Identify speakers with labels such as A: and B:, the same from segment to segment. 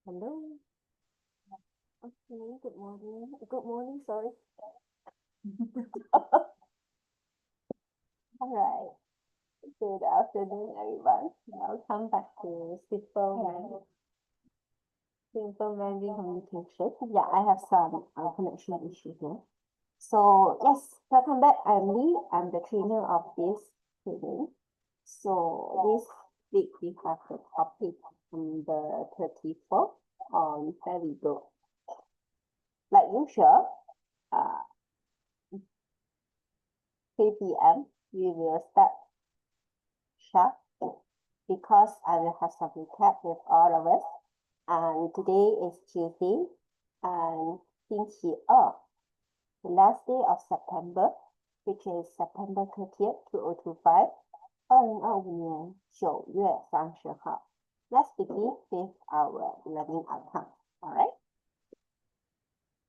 A: Hello. Okay, good morning. Good morning, sorry. All right. Good afternoon, everyone. Welcome back to Simple Mandarin Communication. Yeah, I have some connection issue here. So yes, welcome back. I'm Lee. I'm the trainer of this training. So this week we have the topic number 34 on where we go. Like usual, 3 p.m. we will start sharp because I will have some recap with all of us. And today is Tuesday and 星期二 the last day of September, which is September 30th, 2025, 2025年9月30号. Let's begin with our learning outcome. All right.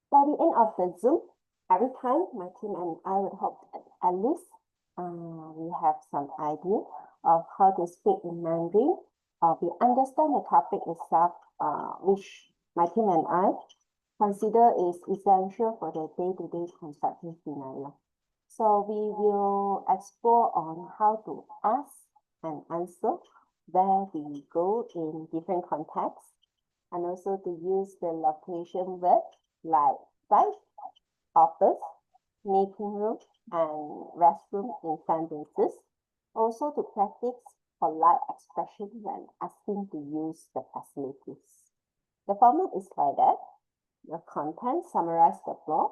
A: By the end of the Zoom, every time my team and I would hope that at least we have some idea of how to speak in Mandarin, we understand the topic itself, which my team and I consider is essential for the day-to-day construction scenario. So we will explore on how to ask and answer where we go in different contexts, and also to use the location word like site, office, meeting room, and restroom in sentences. Also to practice polite expression when asking to use the facilities. The format is like that. The content summarize the flow.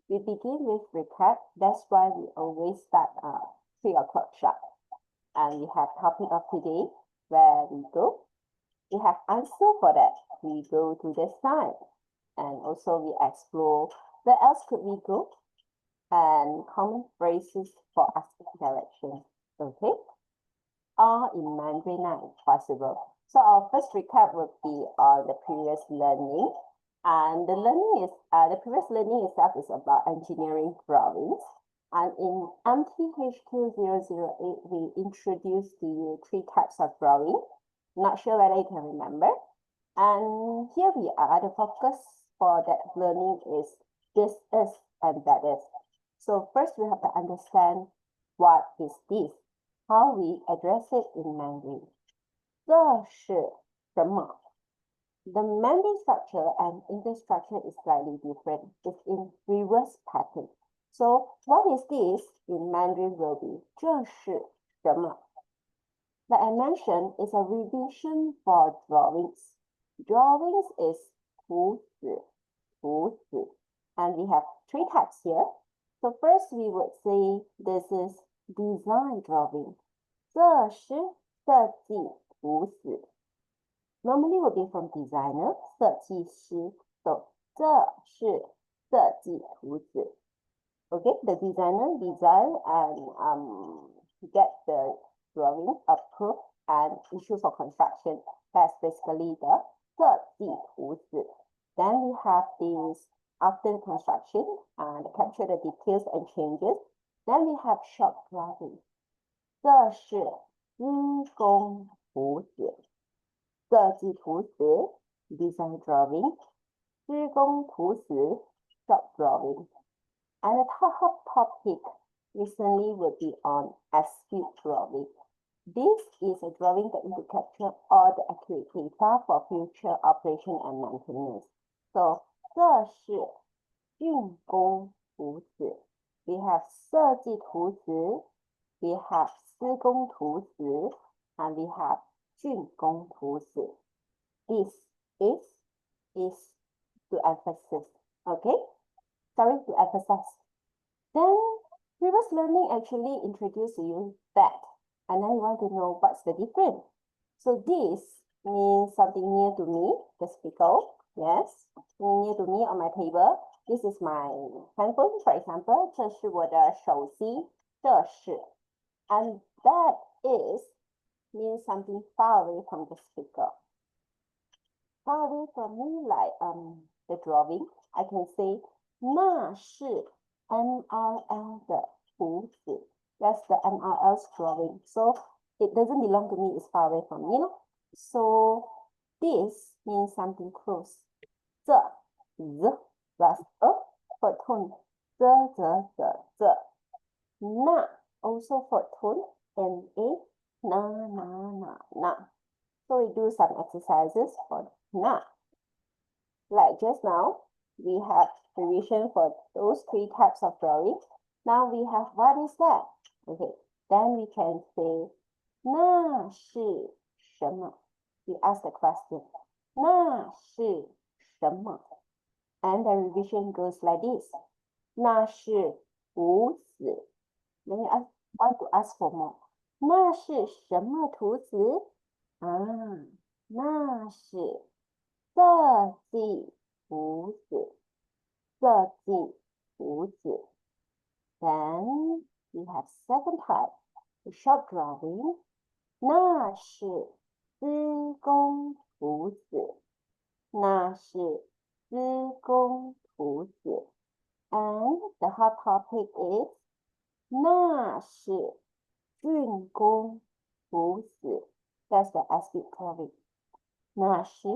A: We begin with recap. That's why we always start 3 o'clock sharp. And we have topic of today, where we go. We have answer for that. We go to the side. And also we explore where else could we go, and common phrases for asking directions. Okay? All in Mandarin if possible. So our first recap would be on the previous learning. And the previous learning itself is about engineering drawings. And in MTHQ034 we introduced to you 3 types of drawing. Not sure whether you can remember. And here we are. The focus for that learning is this is and that is. So first we have to understand what is this, how we address it in Mandarin. 这是什么? The Mandarin structure and English structure is slightly different. It's in reverse pattern. So what is this in Mandarin will be 这是什么? Like I mentioned, it's a revision for drawings. Drawings is 图纸, and we have 3 types here. So first we would say this is design drawing. 这是设计图纸. Normally would be from designer, 设计师. So 这是设计图纸. Okay, the designer design and get the drawing approved and issue for construction. That's basically the 设计图纸. Then we have this after construction and capture the details and changes. Then we have shop drawing. 这是施工图纸. 设计图纸 design drawing. 施工图纸 shop drawing. And the top topic recently will be on as-built drawing. This is a drawing that will capture all the accurate data for future operation and maintenance. So 这是竣工图纸. We have 设计图纸, we have 施工图纸, and we have 竣工图纸. This is to emphasize. Okay? Sorry, to emphasize. Then previous learning actually introduced you that. And then you want to know what's the difference. So this means something near to me, the speaker. Yes, near to me on my table. This is my handphone, for example. 这是我的手机，这是. And that is means something far away from the speaker. Far away from me, like the drawing. I can say 那是 MRL 的图纸. That's the MRL's drawing. So it doesn't belong to me, it's far away from me. So This means something close. Z plus a for tone. Z. Na also for tone. Na. So we do some exercises for na. Like just now, we have revision for those 3 types of drawing. Now we have what is that? Okay, then we can say 那是什么? We ask the question. 那是什么? And the revision goes like this. 那是图纸. Then you want to ask for more. 那是什么图纸? 那是设计图纸。设计图纸。Then we have second type, the short drawing. 那是施工图纸。那是施工图纸。And the hot topic is 那是竣工图纸。That's the aspect drawing. 那是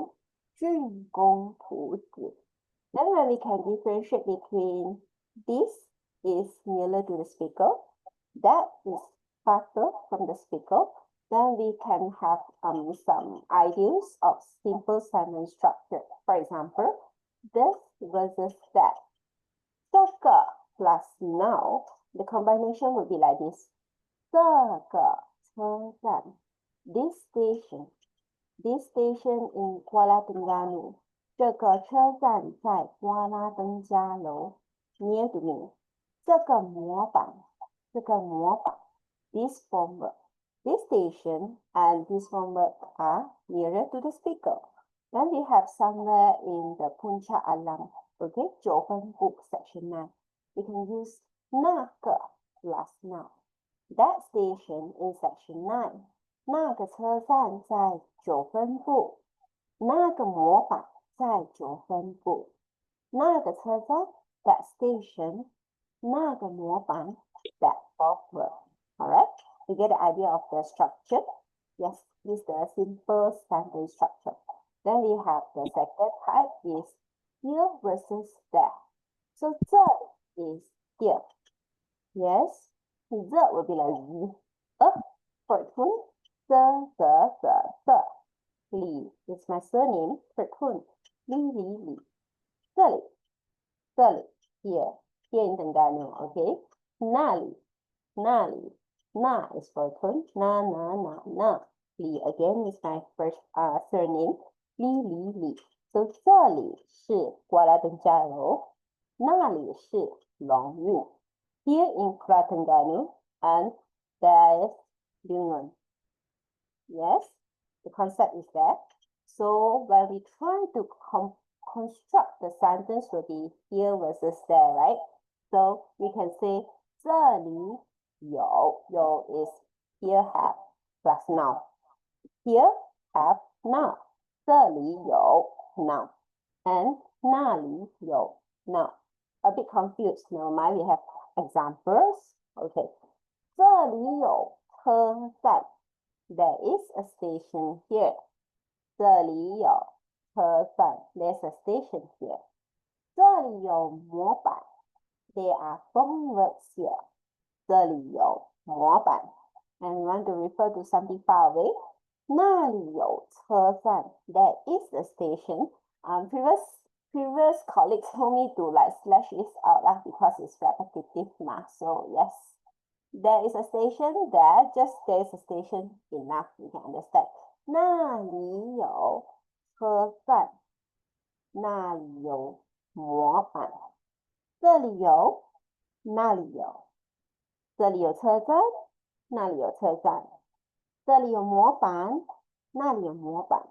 A: 竣工图纸。Then when we can differentiate between this is nearer to the speaker, that is faster from the speaker, then we can have some ideas of simple sentence structure. For example, this versus that. 这个 plus now, the combination would be like this. 这个车站 this station in Kuala Terengganu. 这个车站在瓜拉登加楼 near to me. 这个模板 this formwork. This station and this formwork are nearer to the speaker. Then we have somewhere in the Puncak Alam, okay, 九分部 section 9. We can use 那个 plus now. That station in section 9. 那个车站在九分部。那个模板在九分部。那个车站 that station. 那个模板 that formwork. Alright, you get the idea of the structure. Yes, this is the simple sentence structure. Then we have the second type is here versus there. So 这 is here. Yes, 这 will be like for tune. 这. Li is my surname for tune. Li. 这里 here in Terengganu, okay? 那里 na is for tune. Na. Li again is my first surname. Li. So 这里是瓜拉登加楼，那里是龙运。Here in Kuala Terengganu and there is Yunnan. Yes, the concept is that. So when we try to construct the sentence will be here versus there, right? So we can say 这里有 is here have plus now. Here have now. 这里有 now. And 那里有 now. A bit confused. Never mind, we have examples. Okay. 这里有车站. There is a station here. 这里有车站. There's a station here. 这里有模板. There are formworks here. 这里有模板. And we want to refer to something far away. 那里有车站. There is a station. Previous colleagues told me to like slash this out because it's repetitive now. So yes, there is a station there. Just there is a station enough. You can understand. 那里有车站。那里有模板。这里有，那里有。这里有车站，那里有车站。这里有模板，那里有模板。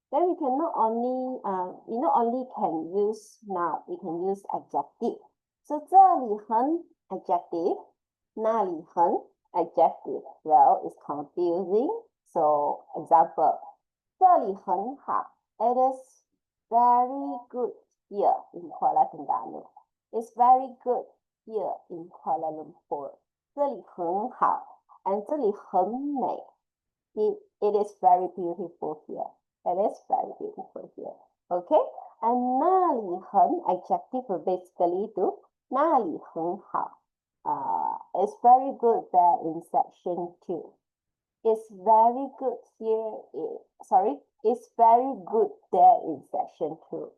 A: Then we can not only can use now, we can use adjective. So 这里很 adjective, 那里很 adjective. Well, it's confusing. So example, 这里很好. It is very good here in Kuala Terengganu. It's very good here in Kuala Lumpur. 这里很好 and 这里很美. It is very beautiful here. It is very beautiful here. Okay, and 那里很 adjective will basically do 那里很好. It's very good there in section 2. It's very good here. It's very good there in section 2.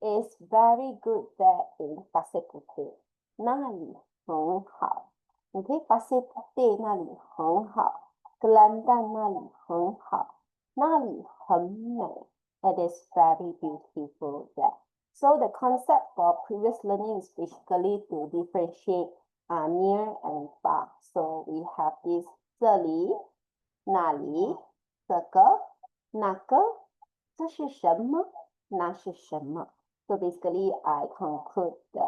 A: It's very good there in facility. 那里很好。OK, facility 那里很好。Kelantan 那里很好。那里很美。It is very beautiful there. So the concept for previous learning is basically to differentiate near and far. So we have this 这里。那里，这个，那个，这是什么？那是什么？ So basically, I conclude the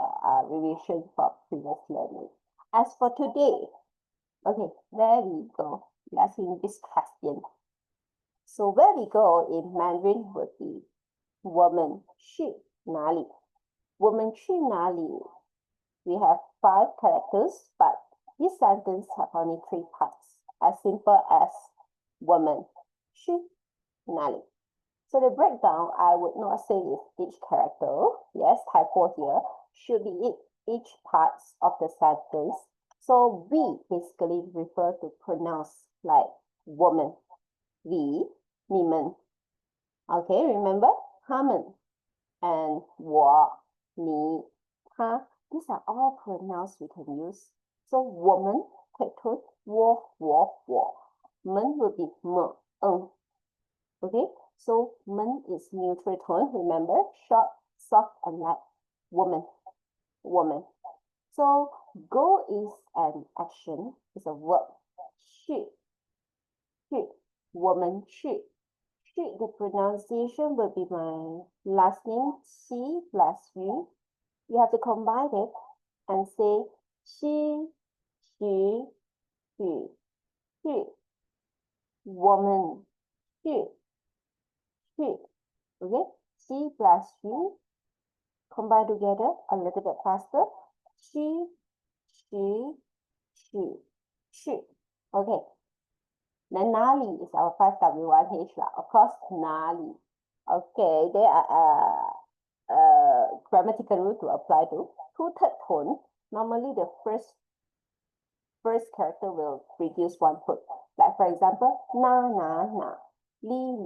A: revision for previous learning. As for today, okay, there we go. We are seeing this question. So where we go in Mandarin would be 我们去哪里？我们去哪里？ We have 5 characters, but this sentence have only 3 parts. As simple as 我们去哪里? So the breakdown, I would not say is each character. Yes, typo here. Should be each parts of the sentence. So we basically refer to pronouns like 我们, we, 你们. Okay, remember? 他们 and 我, 你, 他. These are all pronouns we can use. So 我们 take tone, 我 men will be 么 Okay, so men is neutral tone. Remember, short, soft, and light. Woman. So go is an action. It's a verb. 去 woman 去 the pronunciation will be my last name, C plus U. You have to combine it and say 西 许 woman 去 okay, C plus U combine together a little bit faster. 去 okay. Then 哪里 is our 5W1H of course 哪里 okay. There are grammatical rule to apply to. Two-third tone, normally the first character will reduce 1 tone. Like for example, na, li,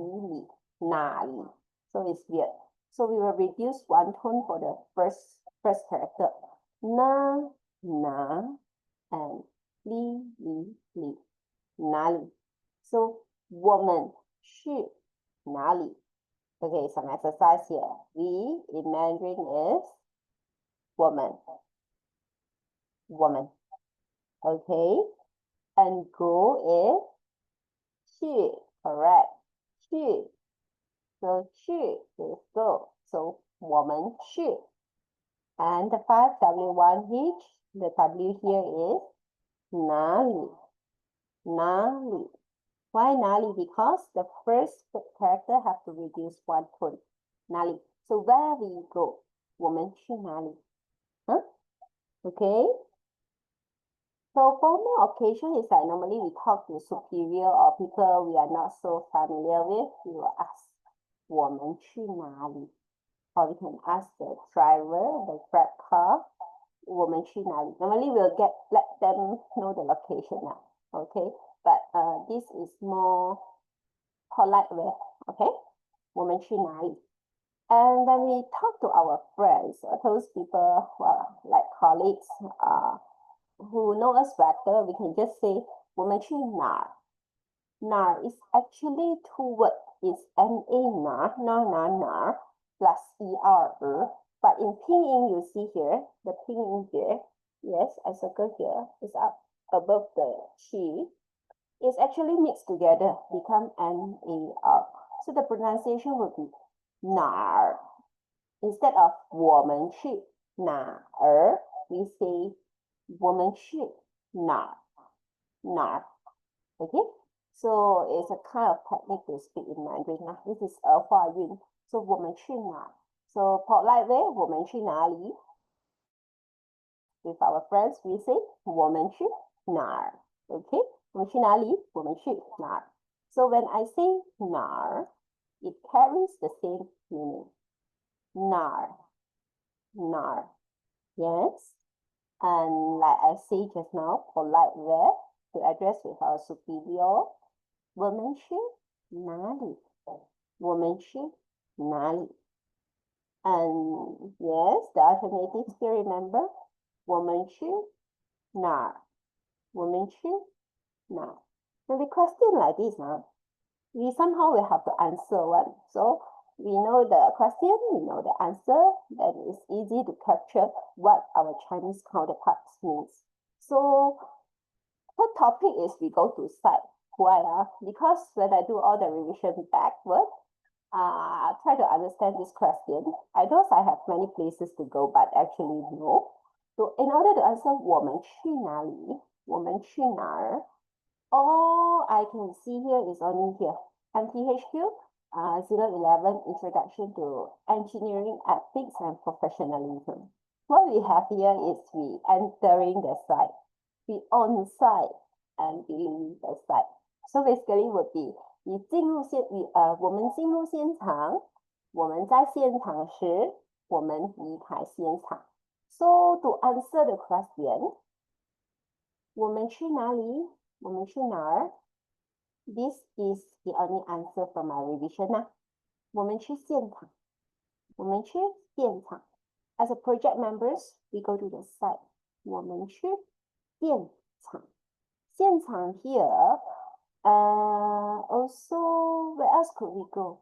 A: na, li. So it's weird. So we will reduce 1 tone for the first character. Na, and li, na, li. So 我们去哪里? Okay, some exercise here. We in Mandarin is 我们. Okay, and go is 去, correct. 去. So 去 is go. So 我们去. And the 5W1H, the W here is 哪里. Why 哪里? Because the first character have to reduce 1 tone. 哪里? So where we go? 我们去哪里? Huh? Okay. So formal occasion is like normally we talk to superior or people we are not so familiar with. We will ask 我们去哪里? Or we can ask the driver, the grab car, 我们去哪里? Normally we'll let them know the location now. Okay. But this is more polite way, okay? 我们去哪里? And when we talk to our friends, or those people who are like colleagues, who know us better, we can just say 我们去哪儿? 哪儿 is actually 2 words. It's na, na, plus er. But in pinyin, you see here, the pinyin here, yes, I circle here, is up above the chi. It's actually mixed together, become nar. So the pronunciation will be 哪儿. Instead of 我们去哪儿, we say 我们去哪儿. Okay? So it's a kind of technique to speak in Mandarin. This is 儿化韵. So 我们去哪儿. So polite way, 我们去哪里. With our friends, we say 我们去哪儿. Okay? 我们去哪里? 我们去哪儿. So when I say 哪儿, It carries the same meaning. Nar. Nar. Yes. And like I said just now, polite where to address with our superior. 我们去哪里？我们去哪里？ And yes, the alternative still remember. 我们去哪儿？我们去哪儿？ When we question like this, we somehow will have to answer one. So we know the question, we know the answer, then it's easy to capture what our Chinese counterparts means. So the topic is we go to site. Why? Because when I do all the revision backward, try to understand this question. I know I have many places to go, but actually no. So in order to answer 我们去哪里？我们去哪儿？ all I can see here is only here. MTHQ 011 Introduction to Engineering Ethics and Professionalism. What we have here is we entering the site, we on site and leaving the site. So basically would be 我们进入现场，我们在现场时，我们离开现场。So to answer the question, 我们去哪里？我们去哪儿？ This is the only answer from my revision 我们去现场。我们去现场。As a project members, we go to the site. 我们去现场。现场 here. Also, where else could we go?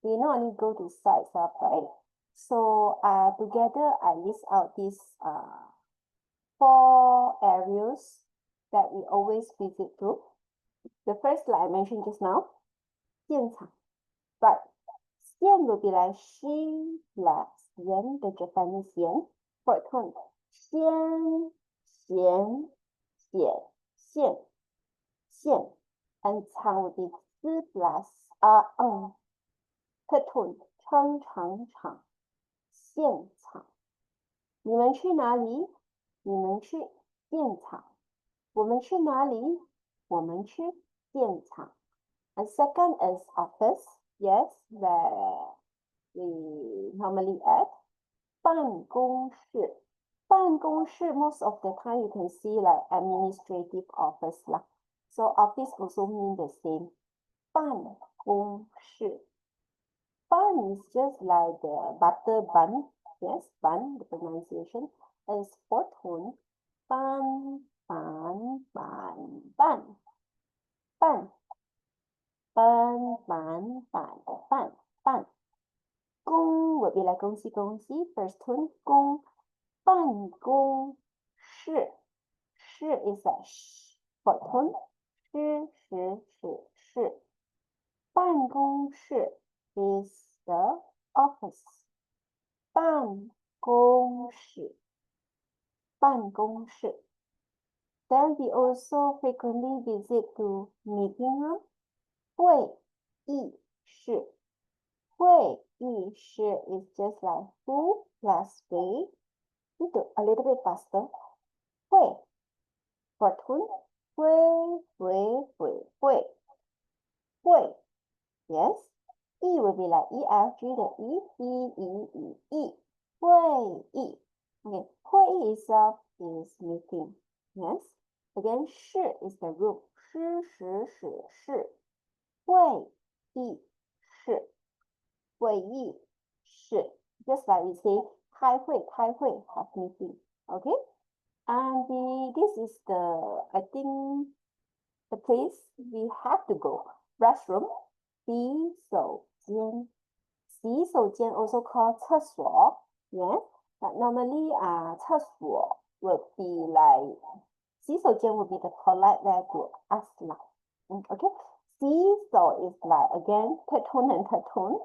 A: We not only go to sites, right? So together I list out these 4 areas that we always visit to. The first, like I mentioned just now, 现场. But 现 will be like she plus 言, the Japanese 言. For tone, 先, 咸, 显, 现, 现. And 场 will be 资 plus third tone, 长长场, 现场. 你们去哪里？你们去现场。我们去哪里？我们去现场。And second is office. Yes, where we normally at. 办公室。办公室 most of the time you can see like administrative office lah. So office also mean the same. 办公室。Bun is just like the butter bun. Yes, bun, the pronunciation is 4 tone. Bun, bun, bun, bun. Bun. Bun, bun, bun, bun, bun. 公 will be like 恭喜恭喜, first tone. 公办公室 is a sh, 4 tone. 室办公室 is the office. 办公室 Then we also frequently visit to meeting room. 会议室 is just like who plus we. Need to a little bit faster. 会 for tune. 会 Yes. E will be like EFG, the E. 会议 Okay, 会议 itself is meeting. Yes. Again, 室 is the room. 室. 会议室. Just like we say, 开会 have meeting. Okay. And this is I think, the place we have to go. Restroom. 洗手间 also called 厕所 Yes. But normally, 厕所 will be like 洗手间 will be the polite way to ask now. Okay. 洗手 is like again third tone and third tone.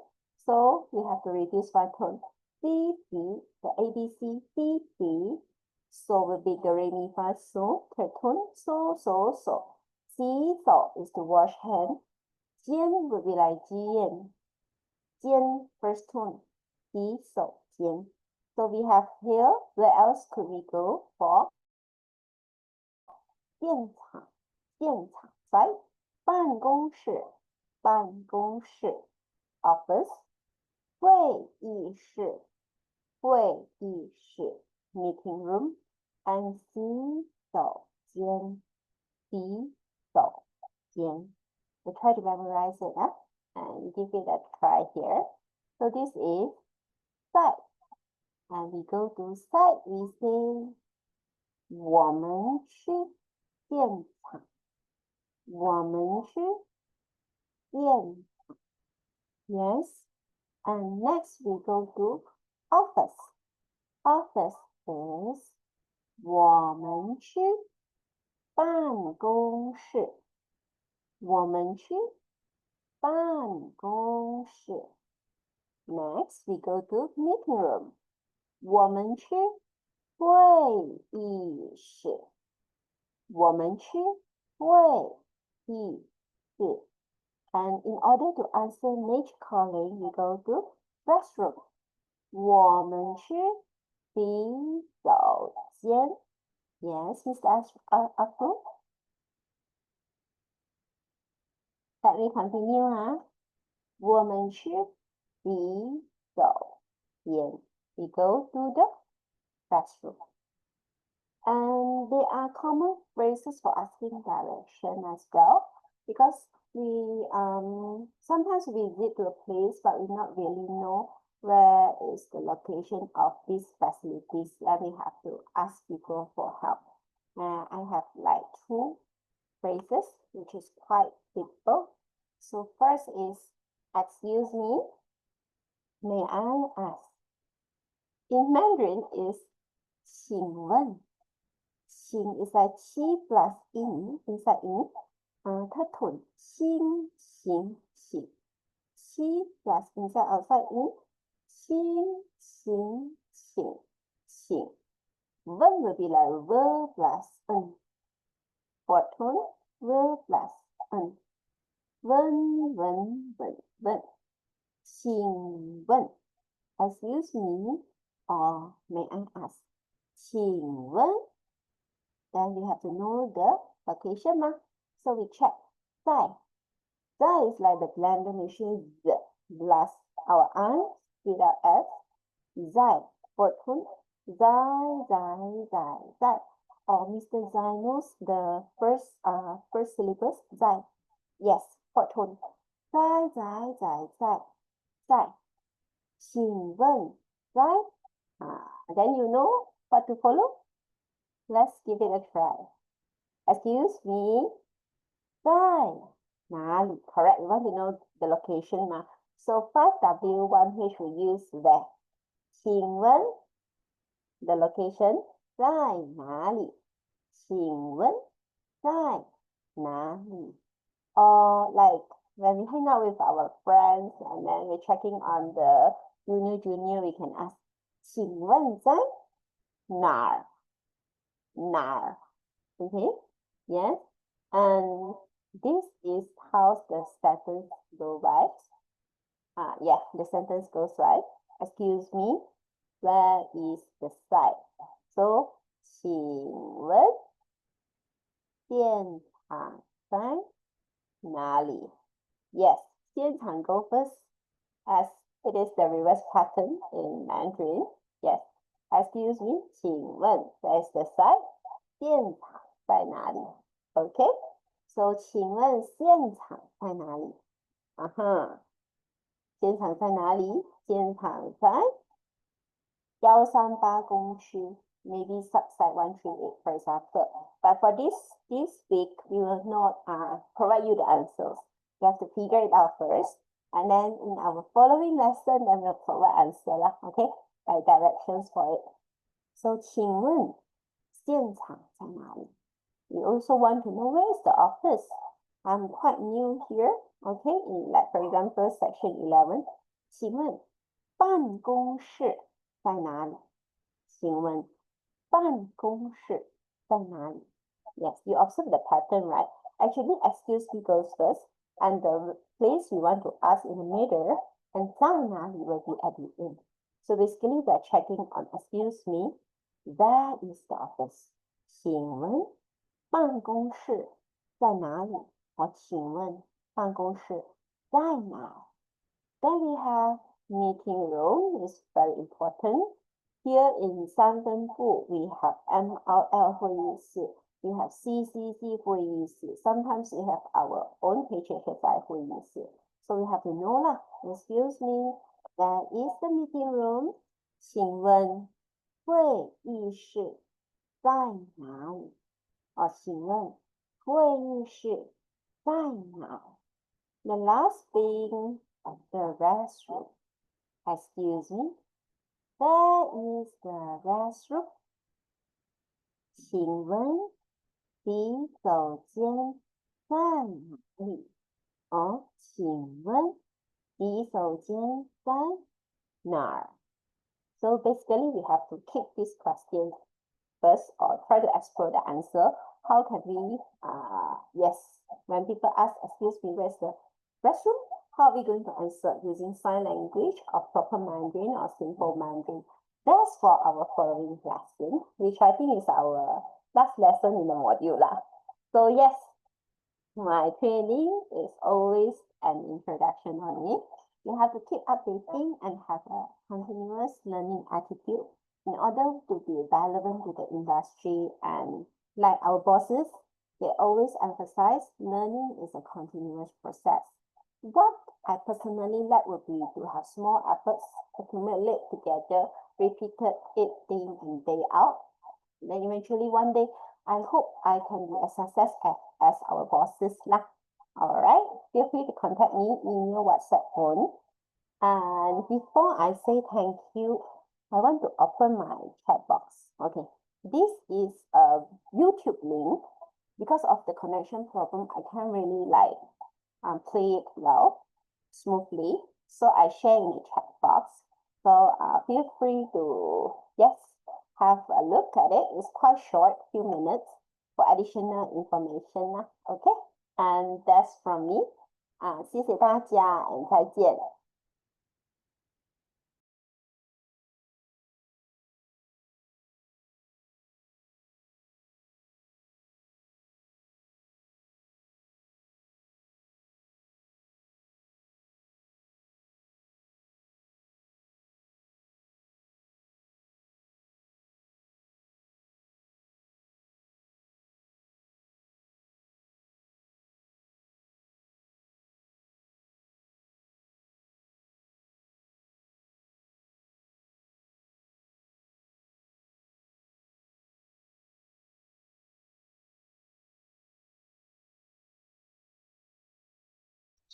A: So we have to reduce 1 tone. C, the ABC, C. So will be the re mi fa so third tone. So. 洗手 is to wash hand. 间 will be like 间 first tone. 洗手间. So we have here, where else could we go for? 现场 site. 办公室 office. 会议室 meeting room. And 洗手间 洗手间. We try to memorize it, and give it a try here. So this is site. And we go to site, we say 我们去现场我们去现场 Yes. And next we go to office. Office is 我们去办公室我们去办公室 Next we go to meeting room. 我们去会议室我们去会议室 And in order to answer nature calling, we go to restroom. 我们去洗手间 Yes, Mr. Abdul. Let me continue. 我们去洗手间 We go to the restroom. And there are common phrases for asking direction as well, because we sometimes visit to a place but we not really know where is the location of these facilities, and we have to ask people for help. I have like 2 phrases which is quite simple. So first is excuse me, may I ask? In Mandarin is 请问请 is like qi plus in inside in. 它吞请请请 qi plus inside outside in 请请请请 Wen will be like ver plus en. For tone, ver plus en. Wen wen wen wen. 请问 excuse me or may I ask? 请问 Then we have to know the location. So we check. 在 is like the blender machine z plus our eyes without s. 在 for tone. 在 Or Mr. Zai knows the first syllabus. 在 Yes, for tone. 在请问在 Then you know what to follow. Let's give it a try. Excuse me. 在哪里 Correct. We want to know the location. So 5W, 1H we use where. 请问 the location 在哪里请问在哪里 Or like when we hang out with our friends and then we're checking on the junior, we can ask 请问在哪儿 Okay. Yes. And this is how the sentence goes right. Yeah, the sentence goes right. Excuse me, where is the site? So, 请问现场在哪里 Yes, 现场 go first, as it is the reverse pattern in Mandarin. Yes. Excuse me, 请问 where is the site? 现场在哪里 Okay. So, 请问现场在哪里现场在哪里现场在138公区 maybe subsite 138 for example. But for this week, we will not provide you the answers. You have to figure it out first. And then in our following lesson, then we'll provide answer, okay? Like directions for it. So, 请问现场在哪里 We also want to know where is the office. I'm quite new here, okay? In like for example, section 11. 请问办公室在哪里请问办公室在哪里 Yes, you observe the pattern, right? Actually, excuse me goes first, and the place we want to ask in the middle, and 在哪里 will be at the end. So basically, we are checking on excuse me, where is the office? 请问办公室在哪里？请问办公室在哪 Then we have meeting room, is very important. Here in三分部, we have MRL 会议室, we have CCC 会议室. Sometimes we have our own HHSI 会议室. So we have to know lah. Excuse me, where is the meeting room? 请问会议室在哪里？请问会议室在哪？ The last thing, the restroom. Excuse me, where is the restroom? 请问洗手间在哪里？请问洗手间在哪儿？ So basically, we have to kick this question first or try to explore the answer. How can we, yes, when people ask, excuse me, where's the restroom? How are we going to answer using sign language or proper Mandarin or simple Mandarin? That's for our following lesson, which I think is our last lesson in the module lah. So yes, my training is always an introduction only. You have to keep updating and have a continuous learning attitude in order to be relevant to the industry. And like our bosses, they always emphasize learning is a continuous process. What I personally like would be to have small efforts accumulate together, repeated it day in, day out. Then eventually one day, I hope I can be as successful as our bosses lah. Alright, feel free to contact me, email, WhatsApp, phone. And before I say thank you, I want to open my chat box. Okay, this is a YouTube link. Because of the connection problem, I can't really play it well, smoothly. So I share in the chat box. So feel free to, yes, have a look at it. It's quite short, few minutes for additional information. Okay, and that's from me. 谢谢大家 and 再见。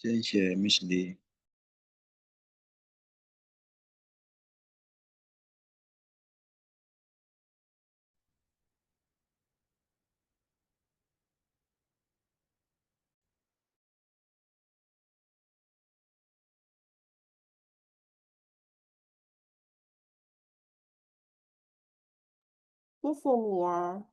B: 谢谢 Miss Lee。
A: 谢谢你啊。